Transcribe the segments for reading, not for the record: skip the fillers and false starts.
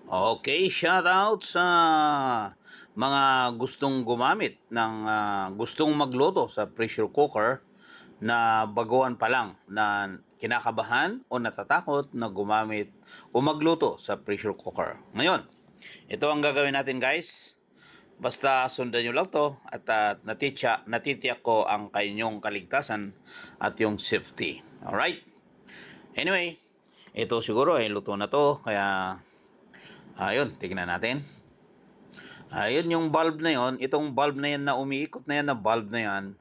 Okay, shoutout sa mga gustong gumamit ng gustong magluto sa pressure cooker na baguhan pa lang na kinakabahan o natatakot na gumamit o magluto sa pressure cooker. Ngayon, ito ang gagawin natin guys. Basta sundan nyo lang to at natitiyak ko ang kanyong kaligtasan at yung safety. Alright? Anyway, ito siguro ay luto na to kaya ayun, tignan natin. Ayun yung bulb na yon, itong bulb na yan na umiikot na yan na bulb na yan,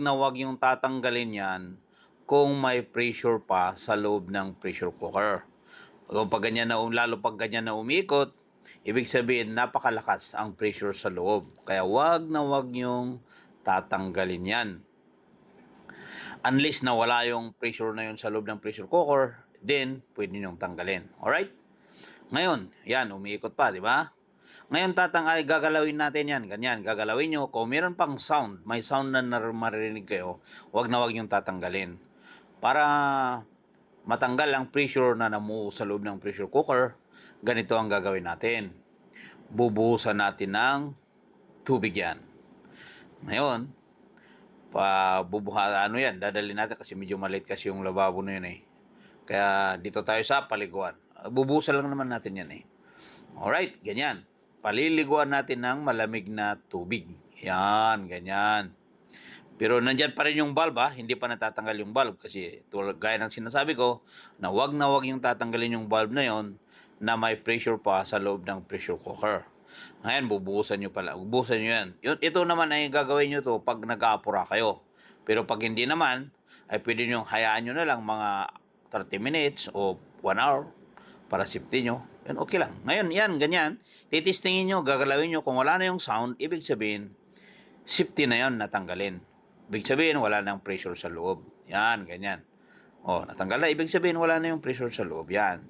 na wag yung tatanggalin yan kung may pressure pa sa loob ng pressure cooker. Kung pag ganyan na, lalo pag ganyan na umiikot, ibig sabihin napakalakas ang pressure sa loob. Kaya wag yung tatanggalin yan. Unless na wala yung pressure na yun sa loob ng pressure cooker, then pwede nyo tanggalin. Alright? Ngayon, yan, umiikot pa, di ba? Ngayon gagalawin natin yan, ganyan, gagalawin nyo. Kung meron pang sound, may sound na maririnig kayo, wag yung tatanggalin. Para matanggal ang pressure na namuo sa loob ng pressure cooker, ganito ang gagawin natin. Bubuhusan natin ng tubig yan. Ngayon, dadalhin natin kasi medyo maliit kasi yung lababo na yun eh. Kaya dito tayo sa paliguan. Bubuhusan lang naman natin yan eh. Alright, ganyan. Paliliguan natin ng malamig na tubig. Yan, ganyan. Pero nandyan pa rin yung bulb hindi pa natatanggal yung bulb kasi gaya ng sinasabi ko na wag yung tatanggalin yung bulb na yon na may pressure pa sa loob ng pressure cooker. Ngayon, bubuhusan nyo yan. Ito naman ay gagawin nyo to pag nag-aapura kayo. Pero pag hindi naman, ay pwede nyo hayaan nyo na lang mga 30 minutes o 1 hour para safety nyo. Yan, okay lang. Ngayon, yan, ganyan. Titistingin nyo, gagalawin nyo. Kung wala na yung sound, ibig sabihin, safety na yon natanggalin. Ibig sabihin, wala na yung pressure sa loob. Yan, ganyan. O, natanggal na. Ibig sabihin, wala na yung pressure sa loob. Yan.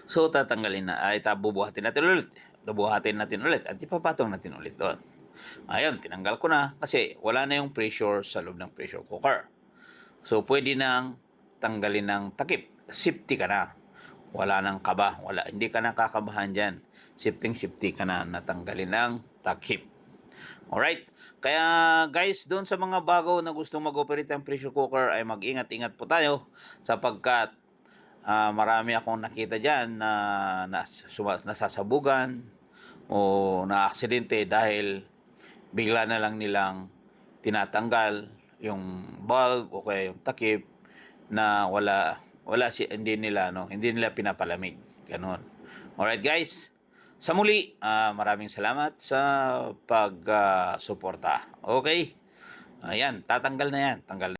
So, tatanggalin na. Bubuhatin natin ulit. At ipapatong natin ulit doon. Ayun, tinanggal ko na kasi wala na yung pressure sa loob ng pressure cooker. So, pwede nang tanggalin ng takip. Safety ka na. Wala nang kaba. Hindi ka na kakabahan dyan. Safety ka na natanggalin ng takip. Alright? Kaya guys, doon sa mga bago na gusto mag-operate ng pressure cooker ay mag-ingat-ingat po tayo sapagkat marami akong nakita dyan na nasasabugan o na-aksidente dahil bigla na lang nilang tinatanggal yung bulb o kaya yung takip na hindi nila pinapalamig. Ganun. Alright guys, sa muli, maraming salamat sa pag-suporta. Okay? Ayan, tatanggal na yan. Tanggal na.